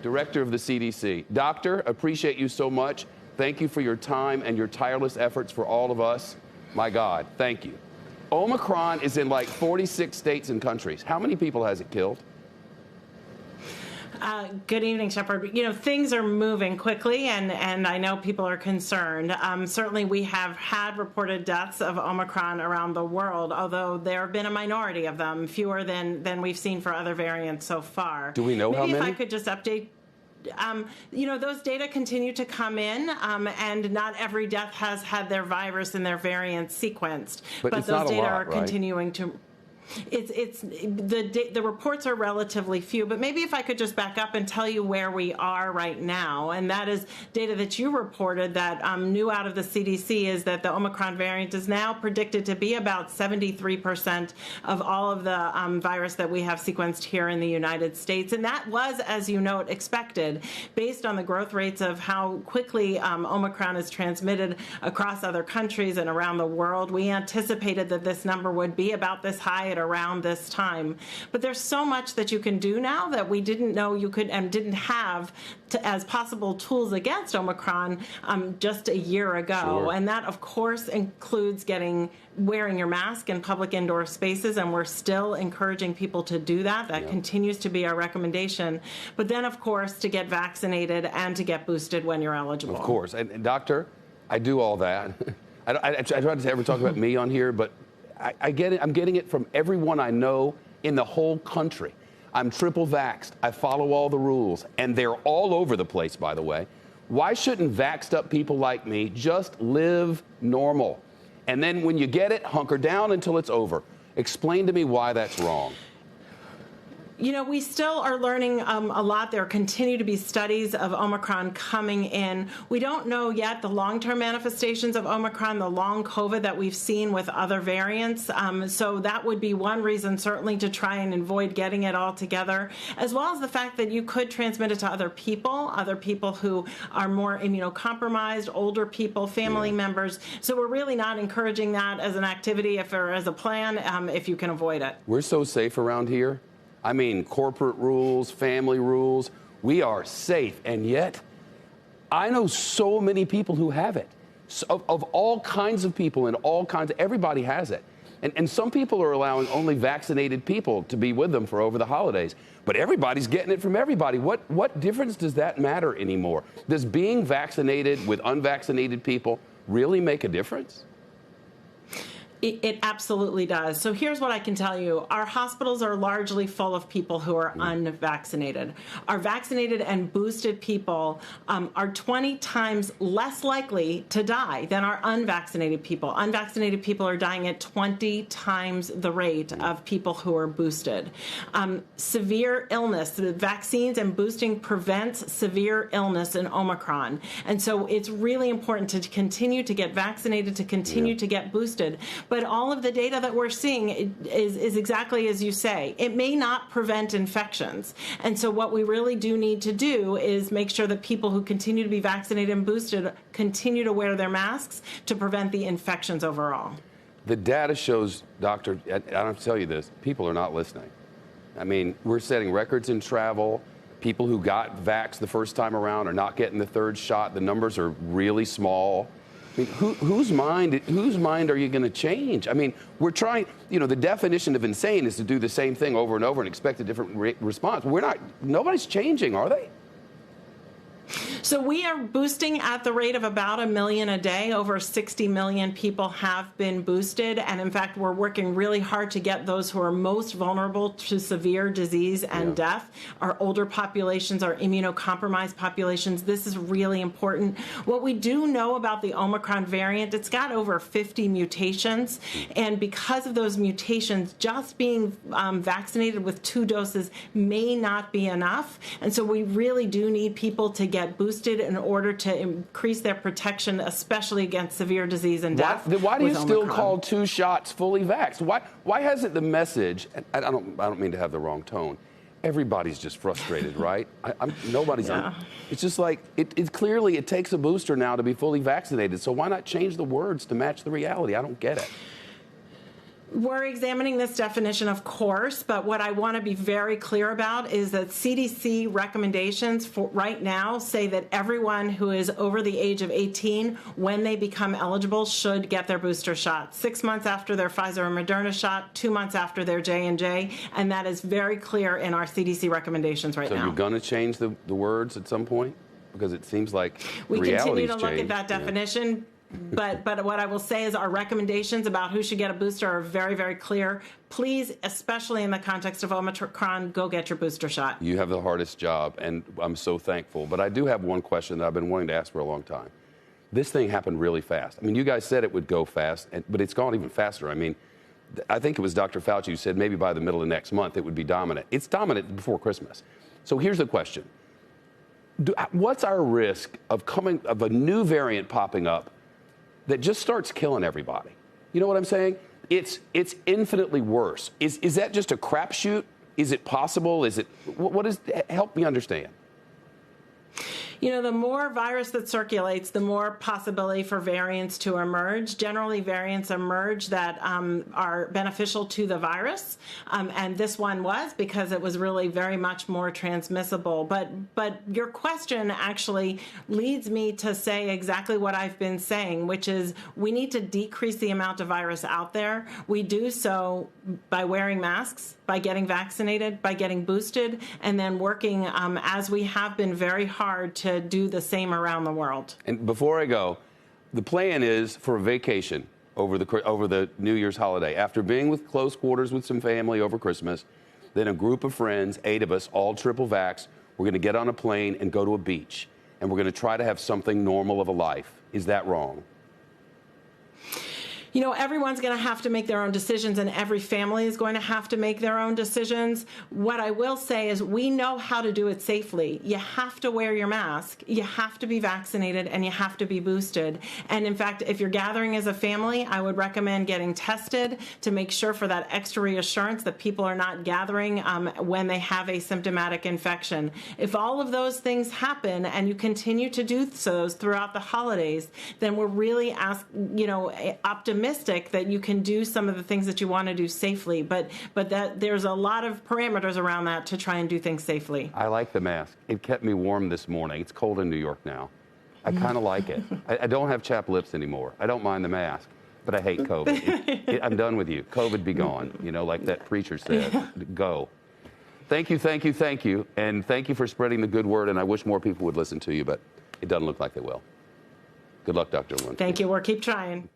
Director of the CDC. Doctor, appreciate you so much. Thank you for your time and your tireless efforts for all of us. My God, thank you. Omicron is in like 46 states and countries. How many people has it killed? Good evening, Shepard. You know, things are moving quickly, and I know people are concerned. Certainly, we have had reported deaths of Omicron around the world, although there have been a minority of them, fewer than we've seen for other variants so far. Do we know how many? Maybe if I could just update. You know, those data continue to come in, and not every death has had their virus and their variant sequenced. But those data are continuing to. The reports are relatively few, but maybe if I could just back up and tell you where we are right now, and that is data that you reported that new out of the CDC is that the Omicron variant is now predicted to be about 73% of all of the virus that we have sequenced here in the United States, and that was, as you note, expected based on the growth rates of how quickly Omicron is transmitted across other countries and around the world. We anticipated that this number would be about this high at around this time. But there's so much that you can do now that we didn't know you could and didn't have as possible tools against Omicron just a year ago. Sure. And that, of course, includes wearing your mask in public indoor spaces, and we're still encouraging people to do that. That continues to be our recommendation. But then, of course, to get vaccinated and to get boosted when you're eligible. Of course. And Doctor, I do all that. I try not to ever talk about me on here, but I get it. I'm getting it from everyone I know in the whole country. I'm triple vaxxed. I follow all the rules, and they're all over the place, by the way. Why shouldn't vaxxed up people like me just live normal? And then when you get it, hunker down until it's over. Explain to me why that's wrong. You know, we still are learning a lot. There continue to be studies of Omicron coming in. We don't know yet the long-term manifestations of Omicron, the long COVID that we've seen with other variants. So that would be one reason, certainly, to try and avoid getting it all together, as well as the fact that you could transmit it to other people who are more immunocompromised, older people, family members. So we're really not encouraging that as an activity or as a plan if you can avoid it. We're so safe around here. I mean, corporate rules, family rules, we are safe. And yet, I know so many people who have it, of all kinds of people and everybody has it. And some people are allowing only vaccinated people to be with them for over the holidays. But everybody's getting it from everybody. What difference does that matter anymore? Does being vaccinated with unvaccinated people really make a difference? It absolutely does. So here's what I can tell you. Our hospitals are largely full of people who are unvaccinated. Our vaccinated and boosted people are 20 times less likely to die than our unvaccinated people. Unvaccinated people are dying at 20 times the rate of people who are boosted. Severe illness, the vaccines and boosting prevents severe illness in Omicron. And so it's really important to continue to get vaccinated, to continue to get boosted. But all of the data that we're seeing is exactly as you say. It may not prevent infections. And so what we really do need to do is make sure that people who continue to be vaccinated and boosted continue to wear their masks to prevent the infections overall. The data shows, Doctor, I don't have to tell you this, people are not listening. I mean, we're setting records in travel. People who got vaxxed the first time around are not getting the third shot. The numbers are really small. I mean, whose mind are you going to change? I mean, we're trying, the definition of insane is to do the same thing over and over and expect a different response. Nobody's changing, are they? So we are boosting at the rate of about 1 million a day. Over 60 million people have been boosted. And in fact, we're working really hard to get those who are most vulnerable to severe disease and death. Our older populations, our immunocompromised populations. This is really important. What we do know about the Omicron variant, it's got over 50 mutations. And because of those mutations, just being vaccinated with 2 doses may not be enough. And so we really do need people to get boosted in order to increase their protection, especially against severe disease and death. Why do you still call 2 shots fully vaxxed? Why hasn't the message? I don't mean to have the wrong tone. Everybody's just frustrated, right? Nobody's. It's just like it clearly it takes a booster now to be fully vaccinated. So why not change the words to match the reality? I don't get it. We're examining this definition, of course, but what I want to be very clear about is that CDC recommendations for right now say that everyone who is over the age of 18, when they become eligible, should get their booster shot. 6 months after their Pfizer or Moderna shot, 2 months after their J&J, and that is very clear in our CDC recommendations right now. So you're going to change the words at some point? Because it seems like we continue to look changed. at that definition. But what I will say is our recommendations about who should get a booster are very, very clear. Please, especially in the context of Omicron, go get your booster shot. You have the hardest job, and I'm so thankful. But I do have one question that I've been wanting to ask for a long time. This thing happened really fast. I mean, you guys said it would go fast, but it's gone even faster. I mean, I think it was Dr. Fauci who said maybe by the middle of next month it would be dominant. It's dominant before Christmas. So here's the question. What's our risk of a new variant popping up that just starts killing everybody? You know what I'm saying? It's infinitely worse. Is that just a crapshoot? Is it possible? Is it what is? Help me understand. You know, the more virus that circulates, the more possibility for variants to emerge. Generally, variants emerge that are beneficial to the virus, and this one was because it was really very much more transmissible. But your question actually leads me to say exactly what I've been saying, which is we need to decrease the amount of virus out there. We do so by wearing masks, by getting vaccinated, by getting boosted, and then working as we have been very hard to do the same around the world. And before I go, the plan is for a vacation over the New Year's holiday. After being with close quarters with some family over Christmas, then a group of friends, 8 of us, all triple vax, we're going to get on a plane and go to a beach. And we're going to try to have something normal of a life. Is that wrong? You know, everyone's going to have to make their own decisions, and every family is going to have to make their own decisions. What I will say is we know how to do it safely. You have to wear your mask, you have to be vaccinated, and you have to be boosted. And in fact, if you're gathering as a family, I would recommend getting tested to make sure for that extra reassurance that people are not gathering when they have a symptomatic infection. If all of those things happen and you continue to do so throughout the holidays, then we're really optimistic that you can do some of the things that you want to do safely, but that there's a lot of parameters around that to try and do things safely. I like the mask. It kept me warm this morning. It's cold in New York now. I kind of like it. I don't have chapped lips anymore. I don't mind the mask, but I hate COVID. I'm done with you. COVID be gone, like that preacher said. Go. Thank you, thank you, thank you, and thank you for spreading the good word, and I wish more people would listen to you, but it doesn't look like they will. Good luck, Dr. Walensky. Thank you. We'll keep trying.